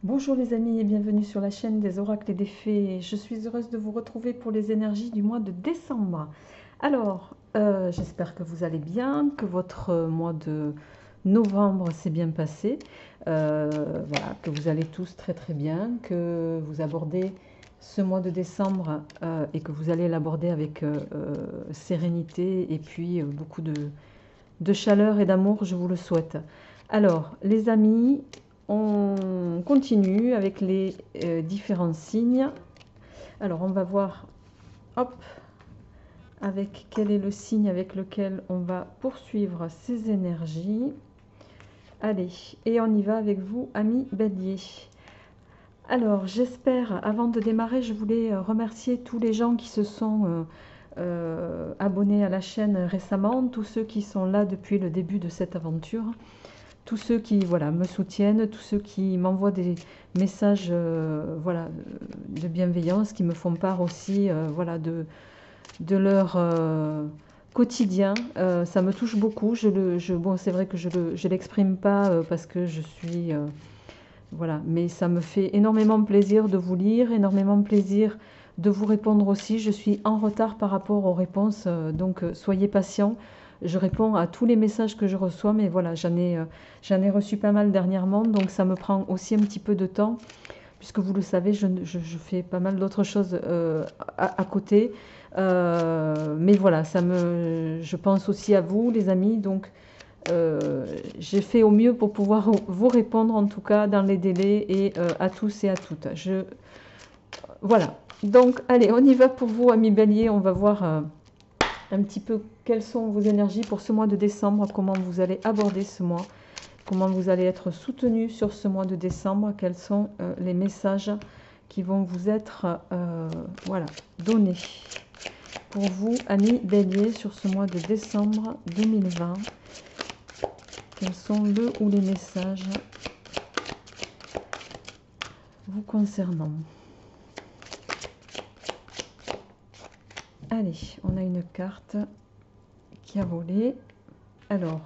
Bonjour les amis et bienvenue sur la chaîne des oracles et des fées. Je suis heureuse de vous retrouver pour les énergies du mois de décembre. Alors, j'espère que vous allez bien, que votre mois de novembre s'est bien passé, voilà, que vous allez tous très très bien, que vous abordez ce mois de décembre et que vous allez l'aborder avec sérénité et puis beaucoup de chaleur et d'amour, je vous le souhaite. Alors, les amis, on continue avec les différents signes. Alors, on va voir, hop, avec quel est le signe avec lequel on va poursuivre ces énergies. Allez, et on y va avec vous, amis bélier. Alors, j'espère, avant de démarrer, je voulais remercier tous les gens qui se sont abonnés à la chaîne récemment, tous ceux qui sont là depuis le début de cette aventure. Tous ceux qui voilà, me soutiennent, tous ceux qui m'envoient des messages voilà, de bienveillance, qui me font part aussi voilà, de leur quotidien. Ça me touche beaucoup. Bon, c'est vrai que je ne l'exprime pas parce que je suis... voilà, mais ça me fait énormément plaisir de vous lire, énormément plaisir de vous répondre aussi. Je suis en retard par rapport aux réponses, donc soyez patients. Je réponds à tous les messages que je reçois, mais voilà, j'en ai reçu pas mal dernièrement, donc ça me prend aussi un petit peu de temps, puisque vous le savez, je fais pas mal d'autres choses à côté. Mais voilà, je pense aussi à vous, les amis, donc j'ai fait au mieux pour pouvoir vous répondre, en tout cas dans les délais, et à tous et à toutes. Voilà, donc allez, on y va pour vous, amis bélier, on va voir un petit peu quelles sont vos énergies pour ce mois de décembre, comment vous allez aborder ce mois, comment vous allez être soutenu sur ce mois de décembre, quels sont les messages qui vont vous être voilà, donnés pour vous, amis bélier, sur ce mois de décembre 2020. Quels sont le ou les messages vous concernant? Allez, on a une carte qui a volé. Alors,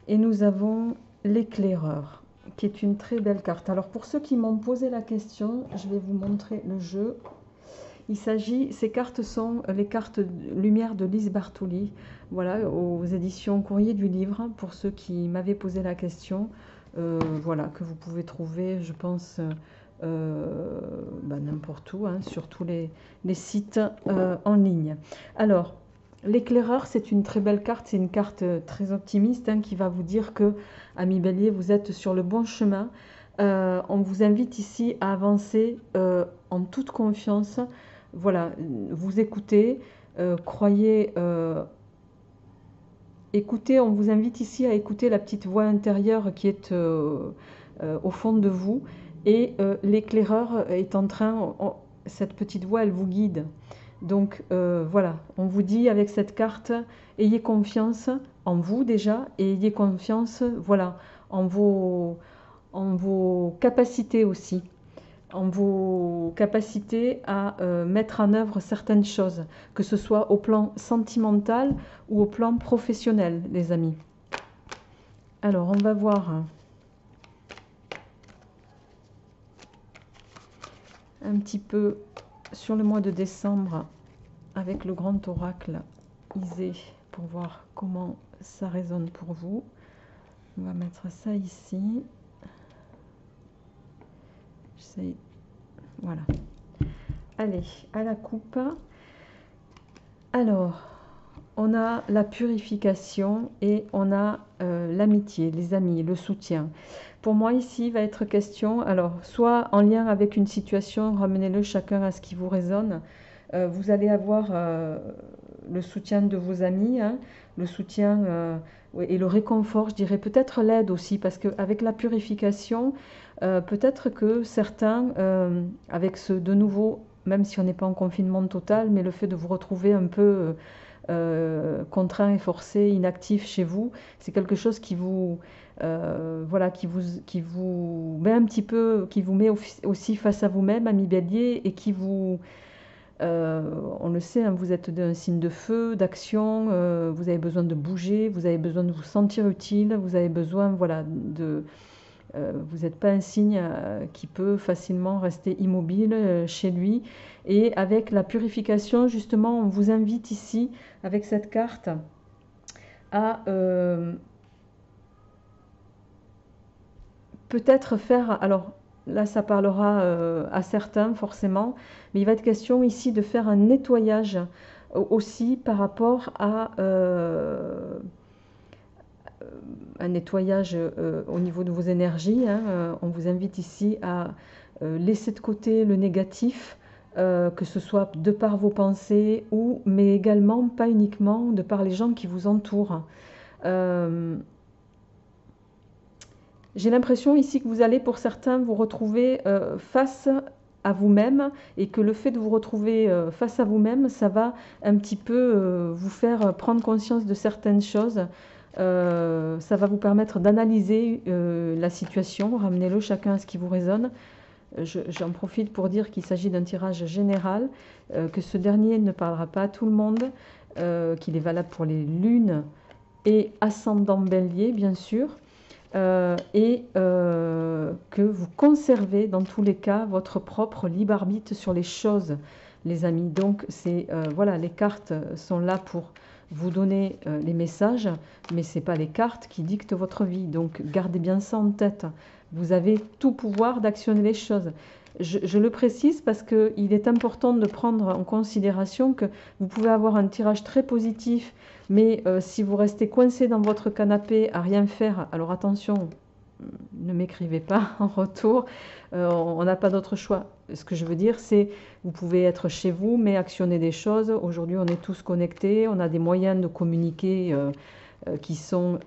et nous avons l'éclaireur, qui est une très belle carte. Alors, pour ceux qui m'ont posé la question, je vais vous montrer le jeu. Ces cartes sont les cartes Lumière de Lise Bartoli, voilà, aux éditions Courrier du Livre, pour ceux qui m'avaient posé la question, voilà, que vous pouvez trouver, je pense, n'importe où, hein, sur tous les sites en ligne. Alors, l'éclaireur, c'est une très belle carte, c'est une carte très optimiste, hein, qui va vous dire que, ami bélier, vous êtes sur le bon chemin. On vous invite ici à avancer en toute confiance. Voilà, vous écoutez, croyez, écoutez, on vous invite ici à écouter la petite voix intérieure qui est au fond de vous, et l'éclaireur est en train, cette petite voix, elle vous guide. Donc voilà, on vous dit avec cette carte, ayez confiance en vous déjà, et ayez confiance, voilà, en vos capacités aussi, en vos capacités à mettre en œuvre certaines choses, que ce soit au plan sentimental ou au plan professionnel, les amis. Alors, on va voir un petit peu sur le mois de décembre avec le grand oracle Isée pour voir comment ça résonne pour vous. On va mettre ça ici. Voilà. Allez, à la coupe. Alors, on a la purification et on a l'amitié, les amis, le soutien. Pour moi, ici, va être question, alors, soit en lien avec une situation, ramenez-le chacun à ce qui vous résonne. Vous allez avoir le soutien de vos amis, hein, le soutien et le réconfort, je dirais peut-être l'aide aussi, parce qu'avec la purification, peut-être que certains, avec ce de nouveau, même si on n'est pas en confinement total, mais le fait de vous retrouver un peu contraint et forcé, inactif chez vous, c'est quelque chose qui vous, voilà, qui vous met un petit peu, qui vous met aussi face à vous-même, ami bélier, et qui vous, on le sait, hein, vous êtes d'un signe de feu, d'action, vous avez besoin de bouger, vous avez besoin de vous sentir utile, vous avez besoin, voilà, vous n'êtes pas un signe qui peut facilement rester immobile chez lui. Et avec la purification, justement, on vous invite ici, avec cette carte, à peut-être faire, alors là ça parlera à certains forcément, mais il va être question ici de faire un nettoyage aussi par rapport à un nettoyage au niveau de vos énergies. Hein. On vous invite ici à laisser de côté le négatif, que ce soit de par vos pensées, mais également, pas uniquement, de par les gens qui vous entourent. J'ai l'impression ici que vous allez, pour certains, vous retrouver face à vous-même, et que le fait de vous retrouver face à vous-même, ça va un petit peu vous faire prendre conscience de certaines choses. Ça va vous permettre d'analyser la situation. Ramenez-le chacun à ce qui vous résonne. J'en profite pour dire qu'il s'agit d'un tirage général, que ce dernier ne parlera pas à tout le monde, qu'il est valable pour les lunes et ascendant bélier, bien sûr. Que vous conservez dans tous les cas votre propre libre arbitre sur les choses, les amis. Donc voilà, les cartes sont là pour vous donner les messages, mais ce n'est pas les cartes qui dictent votre vie. Donc gardez bien ça en tête. Vous avez tout pouvoir d'actionner les choses. Je le précise parce qu'il est important de prendre en considération que vous pouvez avoir un tirage très positif, mais si vous restez coincé dans votre canapé à rien faire, alors attention, ne m'écrivez pas en retour, on n'a pas d'autre choix. Ce que je veux dire, c'est vous pouvez être chez vous, mais actionner des choses. Aujourd'hui, on est tous connectés, on a des moyens de communiquer qui sont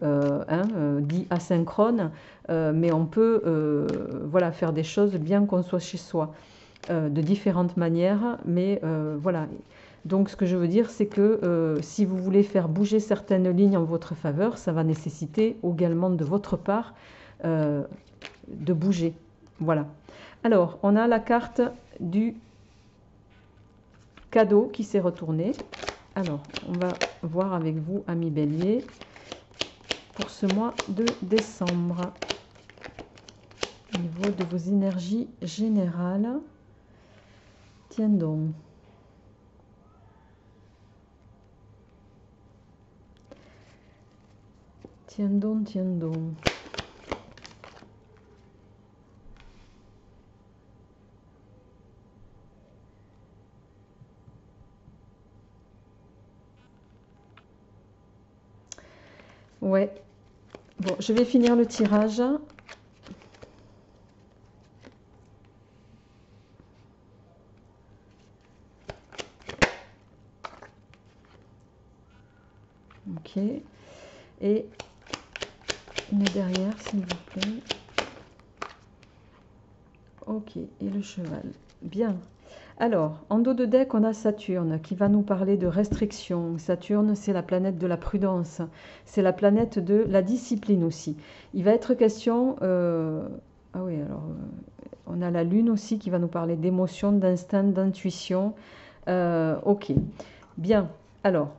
dits asynchrones, mais on peut voilà, faire des choses bien qu'on soit chez soi, de différentes manières, mais voilà. Donc ce que je veux dire, c'est que si vous voulez faire bouger certaines lignes en votre faveur, ça va nécessiter également de votre part de bouger. Voilà. Alors, on a la carte du cadeau qui s'est retournée. Alors, on va voir avec vous, amis bélier, pour ce mois de décembre, au niveau de vos énergies générales. Tiens donc. Tiens donc, tiens donc. Ouais. Bon, je vais finir le tirage. Ok. Et une derrière, s'il vous plaît. Ok. Et le cheval. Bien. Alors, en dos de deck, on a Saturne qui va nous parler de restriction. Saturne, c'est la planète de la prudence. C'est la planète de la discipline aussi. Il va être question... ah oui, alors... on a la Lune aussi qui va nous parler d'émotion, d'instinct, d'intuition. Ok. Bien. Alors...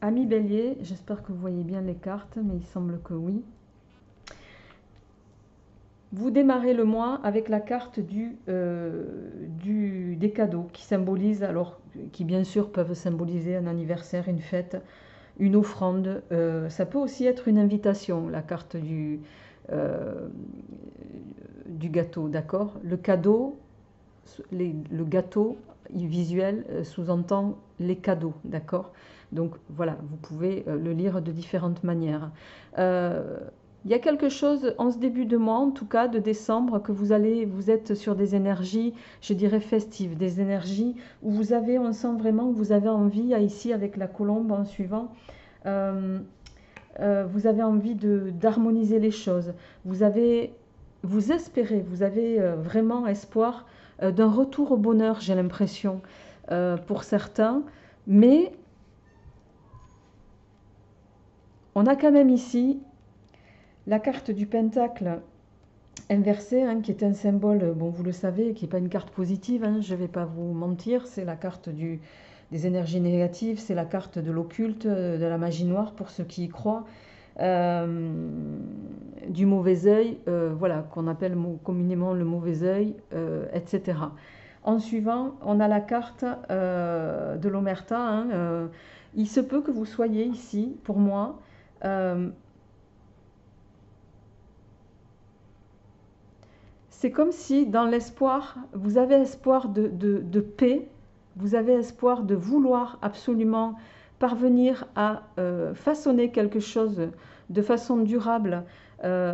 Amis bélier, j'espère que vous voyez bien les cartes, mais il semble que oui. Vous démarrez le mois avec la carte des cadeaux qui symbolisent, alors qui bien sûr peuvent symboliser un anniversaire, une fête, une offrande. Ça peut aussi être une invitation, la carte du gâteau, d'accord? Le cadeau, le gâteau visuel sous-entend les cadeaux, d'accord? Donc voilà, vous pouvez le lire de différentes manières. Il y a quelque chose en ce début de mois, en tout cas de décembre, que vous êtes sur des énergies, je dirais festives, des énergies où vous avez, on sent vraiment que vous avez envie, ici avec la colombe en suivant, vous avez envie d'harmoniser les choses. Vous espérez, vous avez vraiment espoir d'un retour au bonheur, j'ai l'impression, pour certains, mais on a quand même ici la carte du pentacle inversée, hein, qui est un symbole, bon vous le savez, qui n'est pas une carte positive, hein, je ne vais pas vous mentir, c'est la carte des énergies négatives, c'est la carte de l'occulte, de la magie noire pour ceux qui y croient. euh, du mauvais œil, voilà, qu'on appelle communément le mauvais œil, etc. En suivant, on a la carte de l'Omerta, hein, il se peut que vous soyez ici, pour moi, euh, c'est comme si dans l'espoir, vous avez espoir de paix, vous avez espoir de vouloir absolument parvenir à façonner quelque chose de façon durable.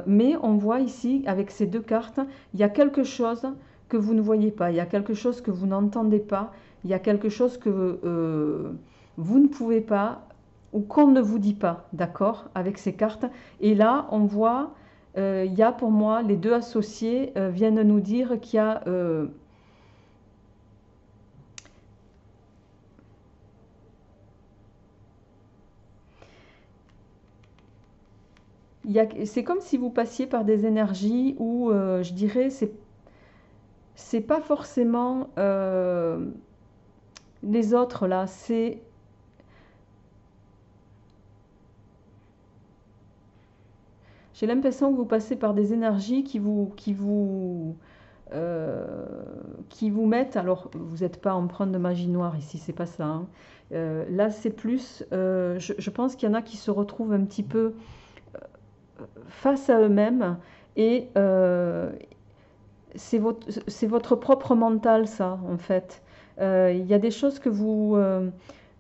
Mais on voit ici, avec ces deux cartes, il y a quelque chose que vous ne voyez pas, il y a quelque chose que vous n'entendez pas, il y a quelque chose que vous ne pouvez pas ou qu'on ne vous dit pas, d'accord, avec ces cartes. Et là, on voit il y a pour moi, les deux associés viennent nous dire qu'il y a, c'est comme si vous passiez par des énergies où, je dirais, c'est pas forcément les autres là, j'ai l'impression que vous passez par des énergies euh, qui vous mettent, alors vous n'êtes pas empreinte de magie noire ici, c'est pas ça, hein. Là c'est plus, je pense qu'il y en a qui se retrouvent un petit peu face à eux-mêmes et c'est votre propre mental ça en fait. Il y a des choses que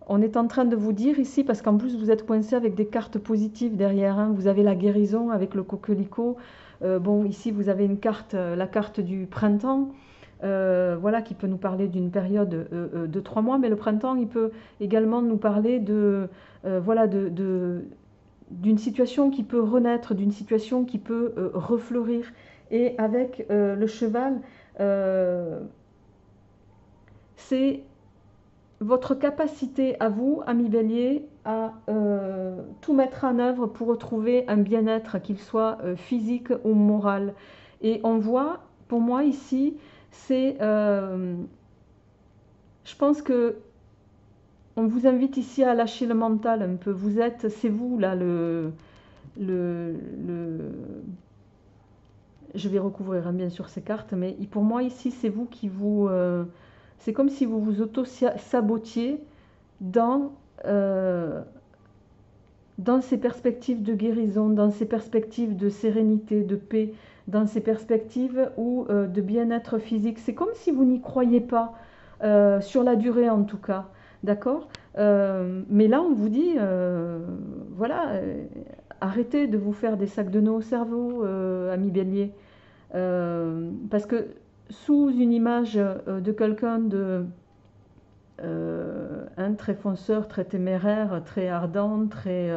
on est en train de vous dire ici parce qu'en plus vous êtes coincé avec des cartes positives derrière, hein. Vous avez la guérison avec le coquelicot. Bon, ici vous avez une carte, la carte du printemps, voilà, qui peut nous parler d'une période de 3 mois, mais le printemps, il peut également nous parler voilà, d'une situation qui peut renaître, d'une situation qui peut refleurir. Et avec le cheval, euh, c'est votre capacité à vous, ami Bélier, à tout mettre en œuvre pour retrouver un bien-être, qu'il soit physique ou moral. Et on voit, pour moi ici, c'est, je pense que on vous invite ici à lâcher le mental un peu. Vous êtes, c'est vous là le, le, je vais recouvrir, hein, bien sûr ces cartes, mais pour moi ici c'est vous qui vous, c'est comme si vous vous auto-sabotiez dans, euh, dans ces perspectives de guérison, dans ces perspectives de sérénité, de paix, dans ces perspectives où, de bien-être physique. C'est comme si vous n'y croyez pas, sur la durée en tout cas, d'accord. Mais là, on vous dit, voilà, arrêtez de vous faire des sacs de nœuds au cerveau, ami Bélier. Parce que sous une image de quelqu'un de très fonceur, très téméraire, très ardent, très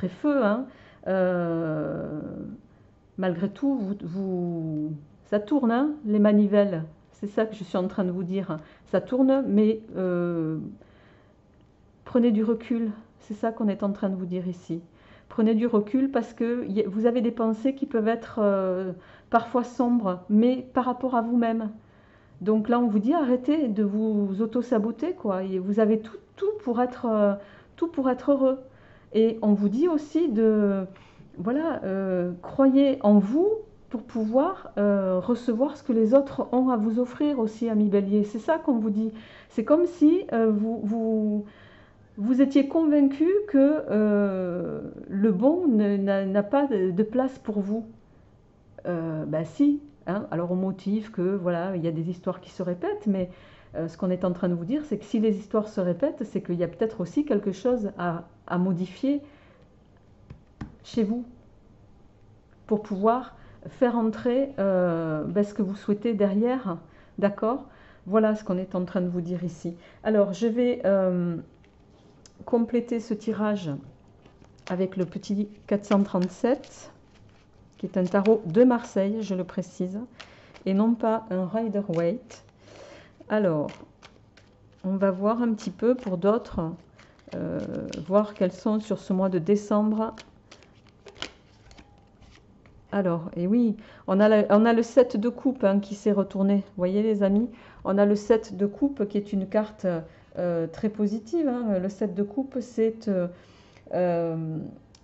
feu, hein, euh, malgré tout, ça tourne, hein, les manivelles. C'est ça que je suis en train de vous dire. Ça tourne, mais prenez du recul. C'est ça qu'on est en train de vous dire ici. Prenez du recul parce que vous avez des pensées qui peuvent être parfois sombres, mais par rapport à vous-même. Donc là, on vous dit arrêtez de vous auto-saboter, quoi. Et vous avez tout pour être heureux. Et on vous dit aussi voilà, croyez en vous pour pouvoir recevoir ce que les autres ont à vous offrir aussi, ami Bélier. C'est ça qu'on vous dit. C'est comme si vous étiez convaincu que le bon n'a pas de place pour vous. Ben si, hein. Alors on motive que voilà, il y a des histoires qui se répètent, mais ce qu'on est en train de vous dire, c'est que si les histoires se répètent, c'est qu'il y a peut-être aussi quelque chose à modifier chez vous pour pouvoir faire entrer ce que vous souhaitez derrière, d'accord. Voilà ce qu'on est en train de vous dire ici. Alors je vais compléter ce tirage avec le petit 437, qui est un tarot de Marseille, je le précise, et non pas un Rider-Waite. Alors, on va voir un petit peu pour d'autres, voir quels sont sur ce mois de décembre. Alors, et oui, on a le 7 de coupe, hein, qui s'est retourné. Vous voyez les amis, on a le 7 de coupe qui est une carte très positive, hein. Le 7 de coupe, c'est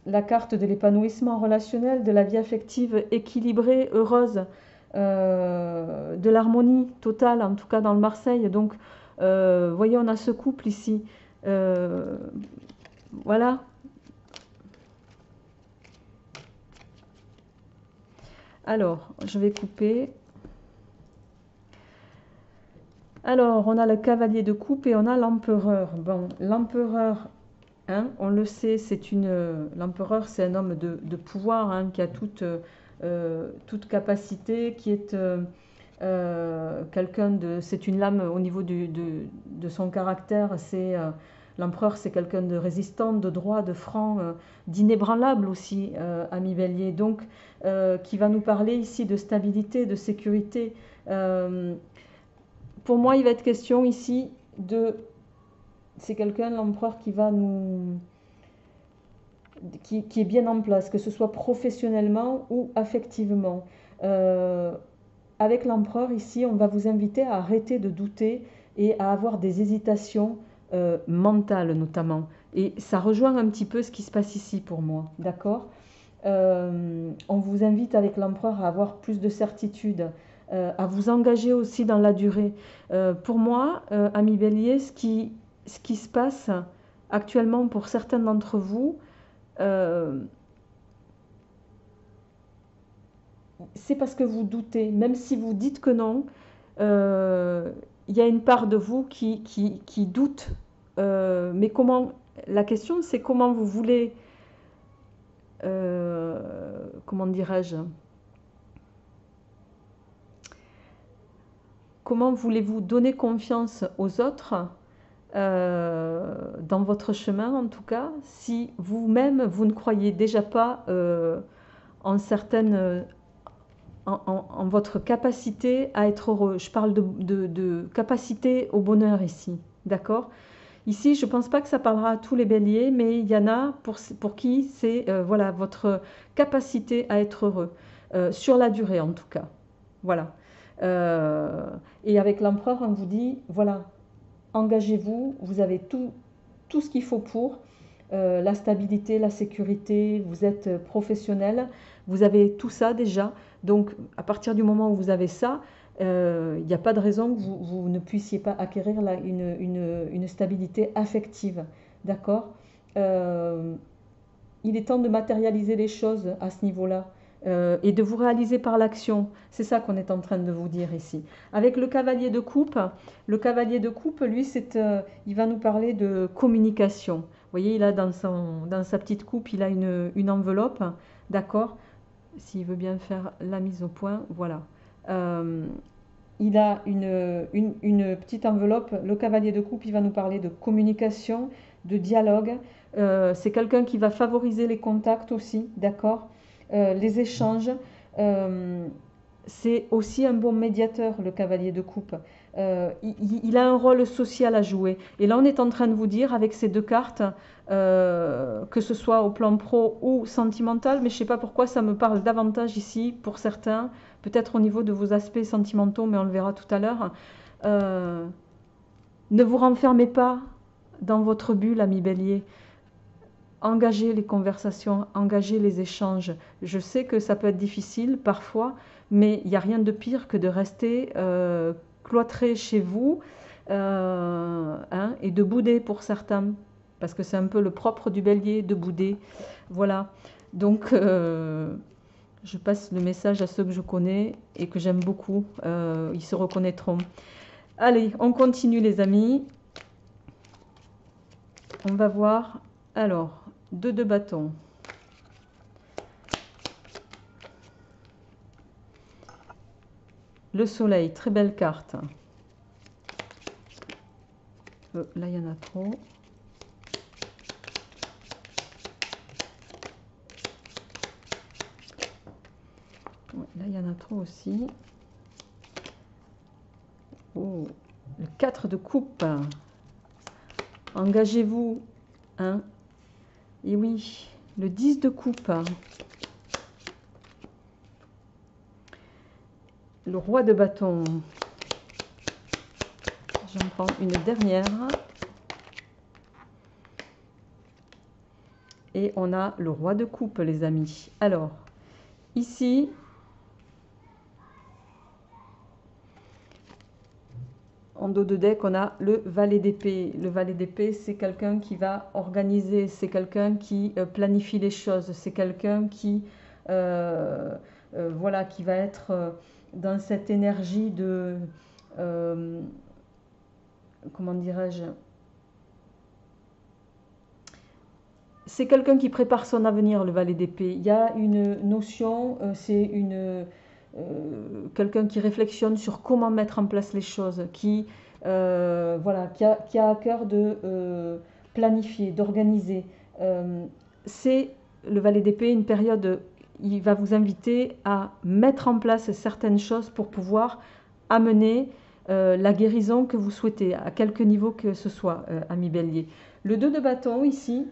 la carte de l'épanouissement relationnel, de la vie affective équilibrée, heureuse, de l'harmonie totale, en tout cas dans le Marseille. Donc, voyez, on a ce couple ici. Voilà. Alors, je vais couper. Alors, on a le cavalier de coupe et on a l'empereur. Bon, l'empereur, hein, on le sait, l'empereur, c'est un homme de pouvoir, hein, qui a toute capacité, qui est c'est une lame au niveau de son caractère. L'empereur, c'est quelqu'un de résistant, de droit, de franc, d'inébranlable aussi, ami Bélier. Donc, qui va nous parler ici de stabilité, de sécurité. Pour moi, il va être question ici c'est quelqu'un, l'empereur, qui est bien en place, que ce soit professionnellement ou affectivement. Avec l'empereur, ici, on va vous inviter à arrêter de douter et à avoir des hésitations mentales, notamment. Et ça rejoint un petit peu ce qui se passe ici pour moi, d'accord? On vous invite avec l'empereur à avoir plus de certitude, à vous engager aussi dans la durée. Pour moi, ami Bélier, ce qui se passe actuellement pour certains d'entre vous, c'est parce que vous doutez. Même si vous dites que non, il y a une part de vous qui doute. Mais la question, c'est comment vous voulez, comment dirais-je, comment voulez-vous donner confiance aux autres, dans votre chemin en tout cas, si vous-même vous ne croyez déjà pas en votre capacité à être heureux. Je parle de capacité au bonheur ici, d'accord? Ici, je ne pense pas que ça parlera à tous les béliers, mais il y en a pour qui c'est voilà, votre capacité à être heureux, sur la durée en tout cas. Voilà. Et avec l'empereur, on vous dit, voilà, engagez-vous, vous avez tout ce qu'il faut pour la stabilité, la sécurité, vous êtes professionnel, vous avez tout ça déjà. Donc, à partir du moment où vous avez ça, il n'y a pas de raison que vous ne puissiez pas acquérir une stabilité affective. D'accord? Il est temps de matérialiser les choses à ce niveau-là. Et de vous réaliser par l'action. C'est ça qu'on est en train de vous dire ici. Avec le cavalier de coupe, lui, il va nous parler de communication. Vous voyez, il a dans sa petite coupe, il a une enveloppe, d'accord? S'il veut bien faire la mise au point, voilà. Il a une petite enveloppe. Le cavalier de coupe, il va nous parler de communication, de dialogue. C'est quelqu'un qui va favoriser les contacts aussi, d'accord? Les échanges. C'est aussi un bon médiateur, le cavalier de coupe. Il a un rôle social à jouer. Et là, on est en train de vous dire, avec ces deux cartes, que ce soit au plan pro ou sentimental, mais je ne sais pas pourquoi ça me parle davantage ici, pour certains, peut-être au niveau de vos aspects sentimentaux, mais on le verra tout à l'heure. Ne vous renfermez pas dans votre bulle, ami Bélier. Engagez les conversations, engagez les échanges. Je sais que ça peut être difficile parfois, mais il n'y a rien de pire que de rester cloîtré chez vous et de bouder pour certains, parce que c'est un peu le propre du Bélier de bouder. Voilà. Donc, je passe le message à ceux que je connais et que j'aime beaucoup. Ils se reconnaîtront. Allez, on continue les amis. On va voir. Alors, 2 de bâton. Le soleil, très belle carte. Là, il y en a trop. Ouais, là, il y en a trop aussi. Oh, le 4 de coupe. Engagez-vous. Hein. Et oui, le 10 de coupe. Le roi de bâton. J'en prends une dernière. Et on a le roi de coupe, les amis. Alors, ici, en dos de deck, on a le valet d'épée. Le valet d'épée, c'est quelqu'un qui va organiser, c'est quelqu'un qui planifie les choses, c'est quelqu'un qui, voilà, qui va être dans cette énergie de, comment dirais-je, c'est quelqu'un qui prépare son avenir, le valet d'épée. Il y a une notion, c'est quelqu'un qui réflexionne sur comment mettre en place les choses, qui, voilà, qui a à cœur de planifier, d'organiser. C'est le valet d'épée, une période, il va vous inviter à mettre en place certaines choses pour pouvoir amener la guérison que vous souhaitez, à quelque niveau que ce soit, ami Bélier. Le 2 de bâton ici,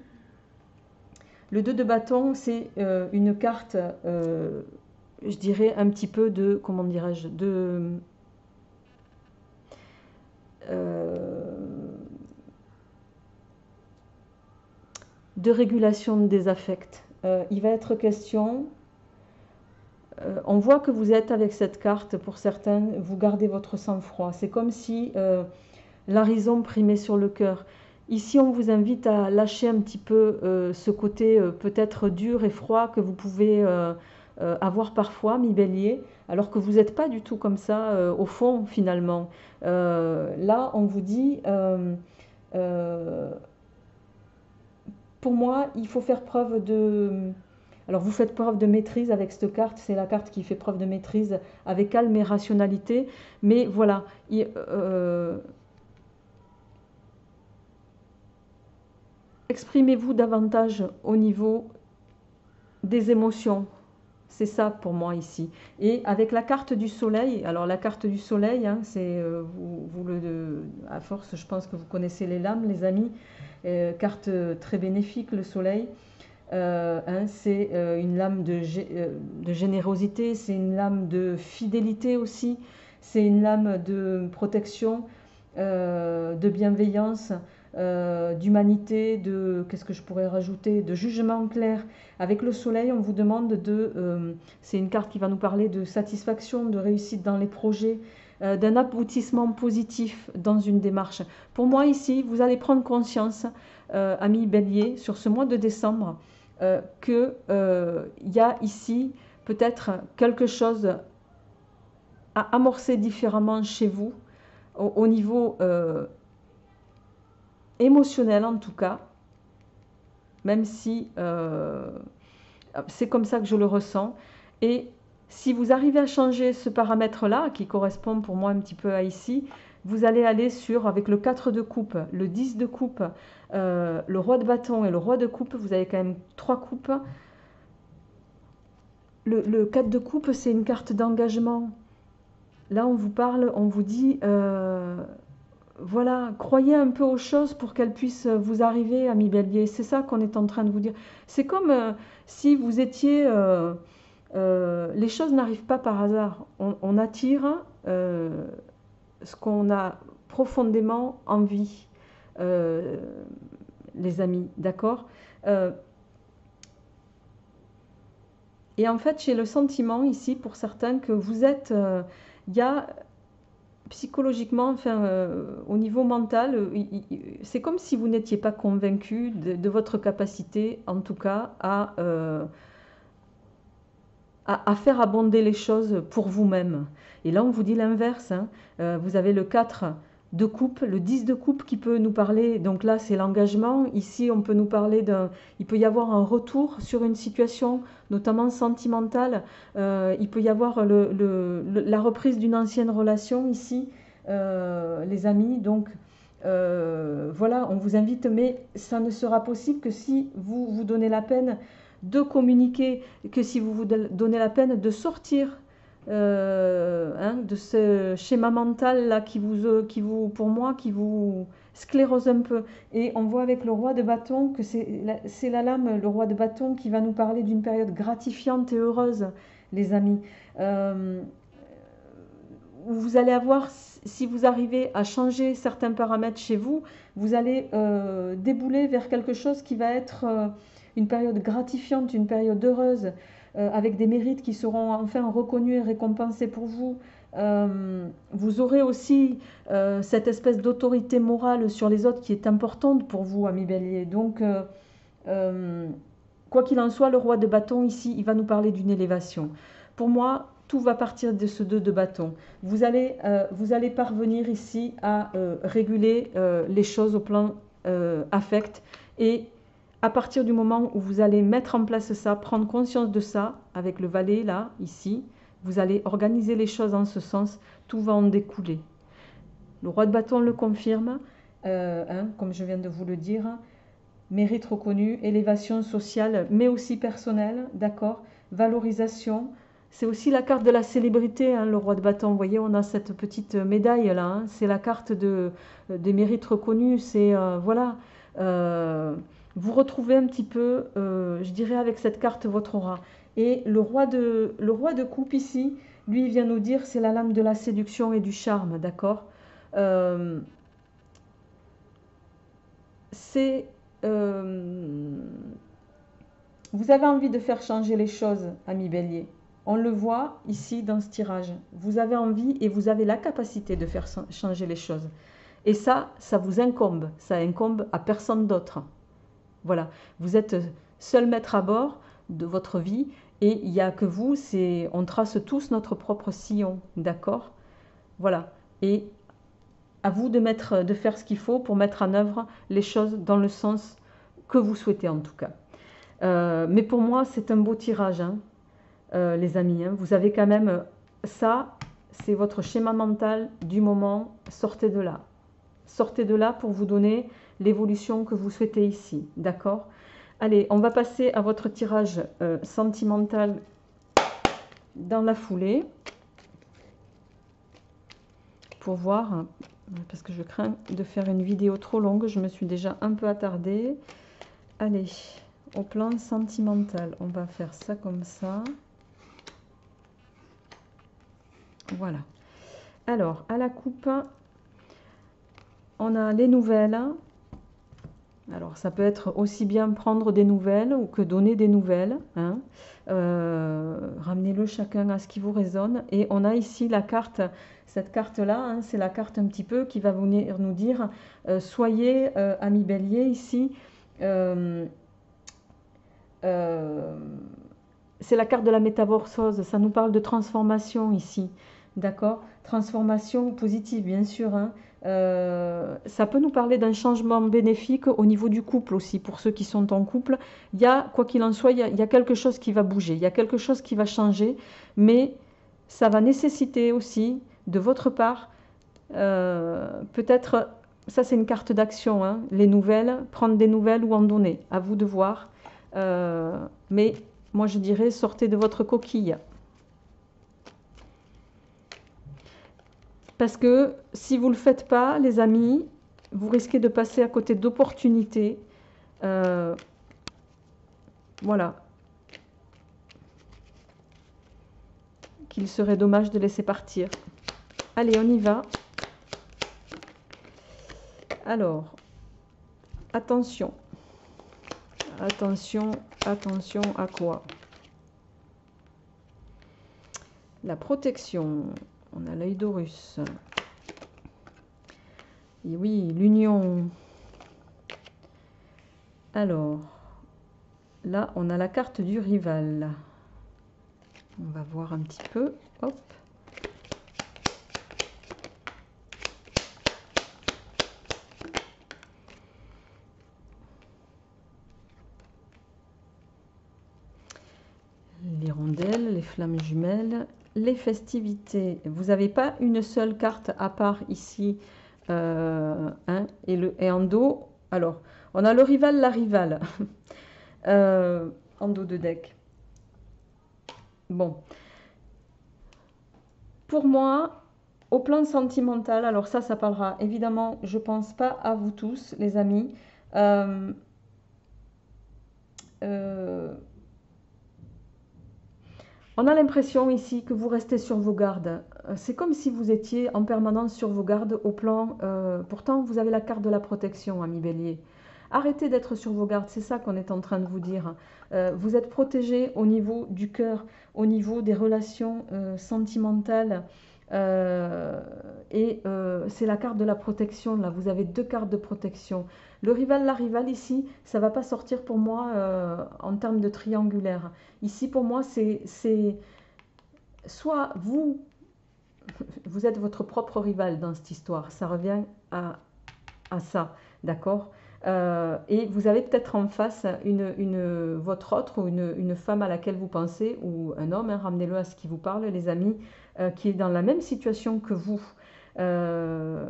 le 2 de bâton, c'est une carte, je dirais, un petit peu de, comment dirais-je, de régulation des affects. Il va être question, on voit que vous êtes avec cette carte, pour certains, vous gardez votre sang-froid. C'est comme si la raison primait sur le cœur. Ici, on vous invite à lâcher un petit peu ce côté peut-être dur et froid que vous pouvez avoir parfois, mi Bélier, alors que vous n'êtes pas du tout comme ça au fond, finalement. Là, on vous dit, pour moi, il faut faire preuve de... Alors, vous faites preuve de maîtrise avec cette carte, c'est la carte qui fait preuve de maîtrise avec calme et rationalité, mais voilà, exprimez-vous davantage au niveau des émotions. C'est ça pour moi ici. Et avec la carte du soleil, alors la carte du soleil, hein, c'est à force, je pense que vous connaissez les lames, les amis. Carte très bénéfique, le soleil. Hein, c'est une lame de générosité, c'est une lame de fidélité aussi, c'est une lame de protection, de bienveillance, d'humanité, qu'est-ce que je pourrais rajouter, de jugement clair. Avec le soleil, on vous demande c'est une carte qui va nous parler de satisfaction, de réussite dans les projets, d'un aboutissement positif dans une démarche. Pour moi ici, vous allez prendre conscience, ami Bélier, sur ce mois de décembre, qu'il y a ici peut-être quelque chose à amorcer différemment chez vous, au niveau émotionnel en tout cas, même si c'est comme ça que je le ressens. Et si vous arrivez à changer ce paramètre-là, qui correspond pour moi un petit peu à ici, vous allez aller sur, avec le 4 de coupe, le 10 de coupe, le roi de bâton et le roi de coupe, vous avez quand même 3 coupes. Le 4 de coupe, c'est une carte d'engagement. Là, on vous parle, on vous dit, voilà, croyez un peu aux choses pour qu'elles puissent vous arriver, ami Bélier. C'est ça qu'on est en train de vous dire. C'est comme si vous étiez... les choses n'arrivent pas par hasard. On attire ce qu'on a profondément envie, les amis, d'accord? Et en fait, j'ai le sentiment ici, pour certains, que vous êtes... il y a psychologiquement, enfin, au niveau mental, c'est comme si vous n'étiez pas convaincu de votre capacité, en tout cas, à faire abonder les choses pour vous-même. Et là, on vous dit l'inverse, hein. Vous avez le 4 de coupe, le 10 de coupe qui peut nous parler, donc là c'est l'engagement, ici on peut nous parler il peut y avoir un retour sur une situation, notamment sentimentale, il peut y avoir la reprise d'une ancienne relation ici, les amis, donc voilà, on vous invite, mais ça ne sera possible que si vous vous donnez la peine de communiquer, que si vous vous donnez la peine de sortir hein, de ce schéma mental là qui vous, pour moi, qui vous sclérose un peu. Et on voit avec le roi de bâton que c'est la lame, le roi de bâton, qui va nous parler d'une période gratifiante et heureuse, les amis. Vous allez avoir, si vous arrivez à changer certains paramètres chez vous, vous allez débouler vers quelque chose qui va être une période gratifiante, une période heureuse, avec des mérites qui seront enfin reconnus et récompensés pour vous. Vous aurez aussi cette espèce d'autorité morale sur les autres qui est importante pour vous, ami Bélier. Donc, quoi qu'il en soit, le roi de bâton ici, il va nous parler d'une élévation. Pour moi, tout va partir de ce 2 de bâton. Vous allez parvenir ici à réguler les choses au plan affect, et à partir du moment où vous allez mettre en place ça, prendre conscience de ça, avec le valet là, ici, vous allez organiser les choses en ce sens, tout va en découler. Le roi de bâton le confirme, comme je viens de vous le dire, mérite reconnu, élévation sociale, mais aussi personnelle, d'accord, valorisation. C'est aussi la carte de la célébrité, le roi de bâton. Vous voyez, on a cette petite médaille là, c'est la carte des mérites reconnus. C'est, voilà, vous retrouvez un petit peu, je dirais, avec cette carte votre aura. Et le roi de coupe ici, lui, il vient nous dire, c'est la lame de la séduction et du charme, d'accord. C'est... vous avez envie de faire changer les choses, ami Bélier. On le voit ici dans ce tirage. Vous avez envie et vous avez la capacité de faire changer les choses. Et ça vous incombe. Ça incombe à personne d'autre. Voilà. Vous êtes seul maître à bord de votre vie et il n'y a que vous. On trace tous notre propre sillon. D'accord? Voilà. Et à vous de faire ce qu'il faut pour mettre en œuvre les choses dans le sens que vous souhaitez en tout cas. Mais pour moi, c'est un beau tirage, les amis. Vous avez quand même ça, c'est votre schéma mental du moment. Sortez de là. Sortez de là pour vous donner l'évolution que vous souhaitez ici. D'accord? Allez, on va passer à votre tirage sentimental dans la foulée. Pour voir, parce que je crains de faire une vidéo trop longue. Je me suis déjà un peu attardée. Allez, au plan sentimental, on va faire ça comme ça. Voilà. Alors, à la coupe, on a les nouvelles. Alors, ça peut être aussi bien prendre des nouvelles ou que donner des nouvelles. Ramenez-le chacun à ce qui vous résonne. Et on a ici la carte, cette carte-là, c'est la carte un petit peu qui va venir nous dire soyez, ami Bélier, ici. C'est la carte de la métamorphose, ça nous parle de transformation ici, d'accord? Transformation positive, bien sûr. Ça peut nous parler d'un changement bénéfique au niveau du couple aussi, pour ceux qui sont en couple. Il y a, quoi qu'il en soit, il y a quelque chose qui va bouger, il y a quelque chose qui va changer, mais ça va nécessiter aussi, de votre part, peut-être, ça c'est une carte d'action, les nouvelles, prendre des nouvelles ou en donner, à vous de voir. Mais moi je dirais sortez de votre coquille, parce que si vous ne le faites pas, les amis, vous risquez de passer à côté d'opportunités, voilà, qu'il serait dommage de laisser partir. Allez, on y va. Alors, attention. Attention, attention à quoi? La protection. On a l'œil d'Horus. Et oui, l'union. Alors, là, on a la carte du rival. On va voir un petit peu. Hop. L'hirondelle, les flammes jumelles, les festivités. Vous n'avez pas une seule carte à part ici, et en dos. Alors, on a le rival, la rivale, en dos de deck. Bon. Pour moi, au plan sentimental, alors ça parlera évidemment, je pense pas à vous tous, les amis. On a l'impression ici que vous restez sur vos gardes. C'est comme si vous étiez en permanence sur vos gardes au plan... pourtant, vous avez la carte de la protection, ami Bélier. Arrêtez d'être sur vos gardes, c'est ça qu'on est en train de vous dire. Vous êtes protégé au niveau du cœur, au niveau des relations sentimentales. C'est la carte de la protection, là. Vous avez deux cartes de protection. Le rival, la rivale, ici, ça ne va pas sortir pour moi en termes de triangulaire. Ici, pour moi, c'est soit vous êtes votre propre rival dans cette histoire. Ça revient à ça, d'accord? Et vous avez peut-être en face votre autre ou une femme à laquelle vous pensez, ou un homme, hein, ramenez-le à ce qui vous parle, les amis, qui est dans la même situation que vous.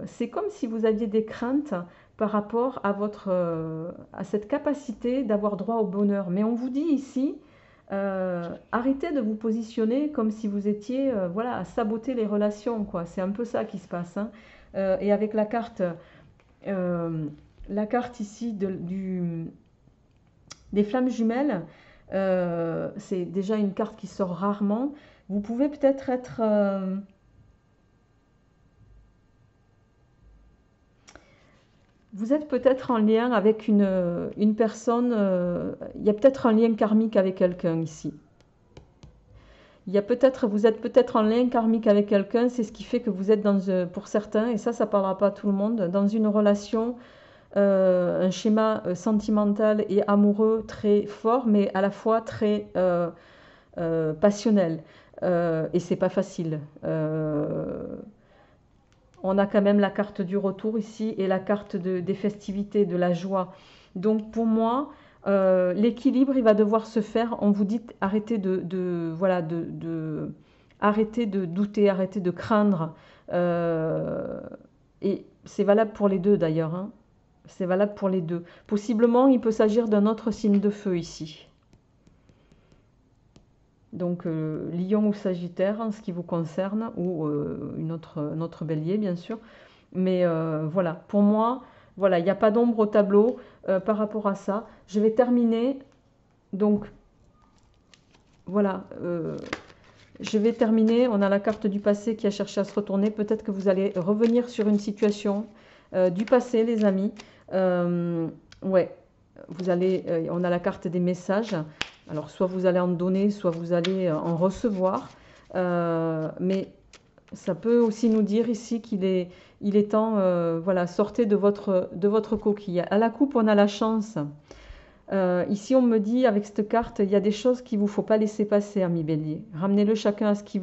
C'est comme si vous aviez des craintes par rapport à cette capacité d'avoir droit au bonheur. Mais on vous dit ici, arrêtez de vous positionner comme si vous étiez voilà, à saboter les relations, quoi. C'est un peu ça qui se passe, hein. Et avec la carte ici des flammes jumelles, c'est déjà une carte qui sort rarement. Vous pouvez peut-être être... vous êtes peut-être en lien avec une personne, il y a peut-être un lien karmique avec quelqu'un ici. Vous êtes peut-être en lien karmique avec quelqu'un, c'est ce qui fait que vous êtes pour certains, et ça parlera pas à tout le monde, dans une relation, un schéma sentimental et amoureux très fort, mais à la fois très passionnel. Et c'est pas facile. On a quand même la carte du retour ici et la carte des festivités, de la joie. Donc pour moi, l'équilibre, il va devoir se faire. On vous dit arrêtez arrêtez de douter, arrêtez de craindre. Et c'est valable pour les deux d'ailleurs, hein. C'est valable pour les deux. Possiblement, il peut s'agir d'un autre signe de feu ici. Donc Lion ou Sagittaire en ce qui vous concerne, ou notre bélier bien sûr. Mais voilà, pour moi, voilà, il n'y a pas d'ombre au tableau par rapport à ça. Je vais terminer, donc voilà, je vais terminer. On a la carte du passé qui a cherché à se retourner. Peut-être que vous allez revenir sur une situation du passé, les amis. Ouais, on a la carte des messages. Alors, soit vous allez en donner, soit vous allez en recevoir. Mais ça peut aussi nous dire ici qu'il est temps, voilà, sortez de votre coquille. À la coupe, on a la chance. Ici, on me dit, avec cette carte, il y a des choses qu'il ne vous faut pas laisser passer, ami Bélier. Ramenez-le chacun à ce qui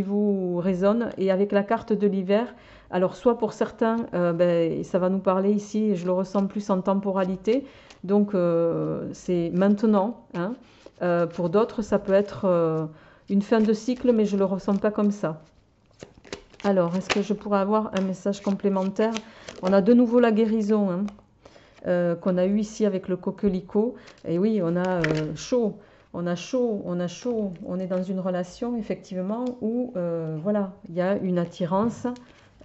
vous résonne. Et avec la carte de l'hiver, alors soit pour certains, ça va nous parler ici, je le ressens plus en temporalité, donc c'est maintenant, hein. Pour d'autres, ça peut être une fin de cycle, mais je ne le ressens pas comme ça. Alors, est-ce que je pourrais avoir un message complémentaire? On a de nouveau la guérison, hein. Qu'on a eu ici avec le coquelicot. Et oui, on a chaud, on a chaud, on a chaud. On est dans une relation, effectivement, où voilà, il y a une attirance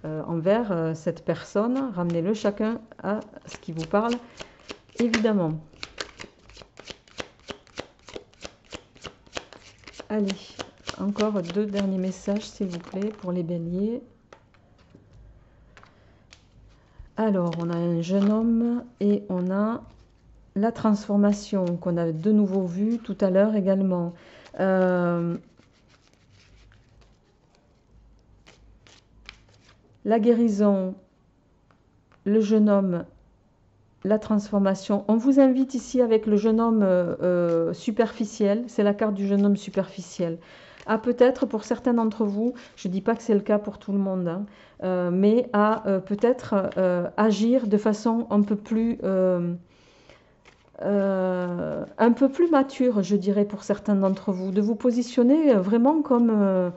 envers cette personne. Ramenez-le chacun à ce qui vous parle, évidemment. Allez, encore 2 derniers messages, s'il vous plaît, pour les béliers. Alors, on a un jeune homme et on a la transformation qu'on a de nouveau vue tout à l'heure également. La guérison, le jeune homme, la transformation. On vous invite ici avec le jeune homme superficiel, c'est la carte du jeune homme superficiel. À peut-être pour certains d'entre vous, je ne dis pas que c'est le cas pour tout le monde, hein, mais à peut-être agir de façon un peu plus mature, je dirais, pour certains d'entre vous, de vous positionner vraiment comme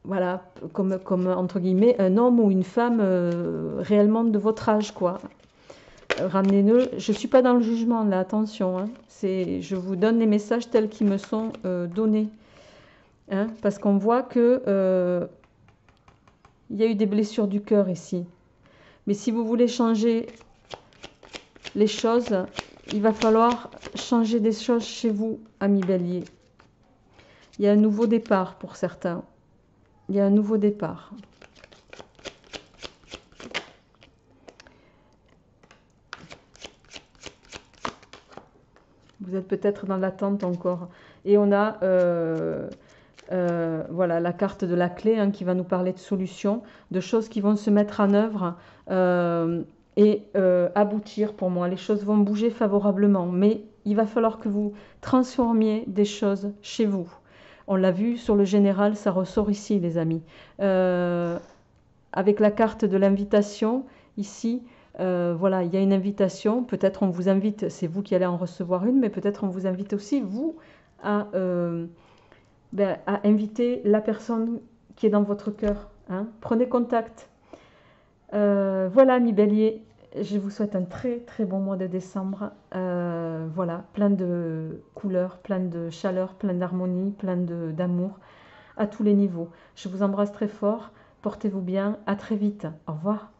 voilà, comme entre guillemets un homme ou une femme réellement de votre âge, quoi. Ramenez-le. Je ne suis pas dans le jugement là, attention, hein. Je vous donne les messages tels qu'ils me sont donnés, hein, parce qu'on voit que il y a eu des blessures du cœur ici. Mais si vous voulez changer les choses, il va falloir changer des choses chez vous, ami Bélier. Il y a un nouveau départ pour certains. Il y a un nouveau départ. Vous êtes peut-être dans l'attente encore. Et on a voilà, la carte de la clé hein, qui va nous parler de solutions, de choses qui vont se mettre en œuvre et aboutir pour moi. Les choses vont bouger favorablement, mais il va falloir que vous transformiez des choses chez vous. On l'a vu sur le général, ça ressort ici, les amis. Avec la carte de l'invitation, ici, voilà, il y a une invitation. Peut-être on vous invite, c'est vous qui allez en recevoir une, mais peut-être on vous invite aussi, vous, à inviter la personne qui est dans votre cœur. Hein. Prenez contact. Voilà, mes béliers, je vous souhaite un très très bon mois de décembre. Voilà, plein de couleurs, plein de chaleur, plein d'harmonie, plein d'amour à tous les niveaux. Je vous embrasse très fort. Portez-vous bien. À très vite. Au revoir.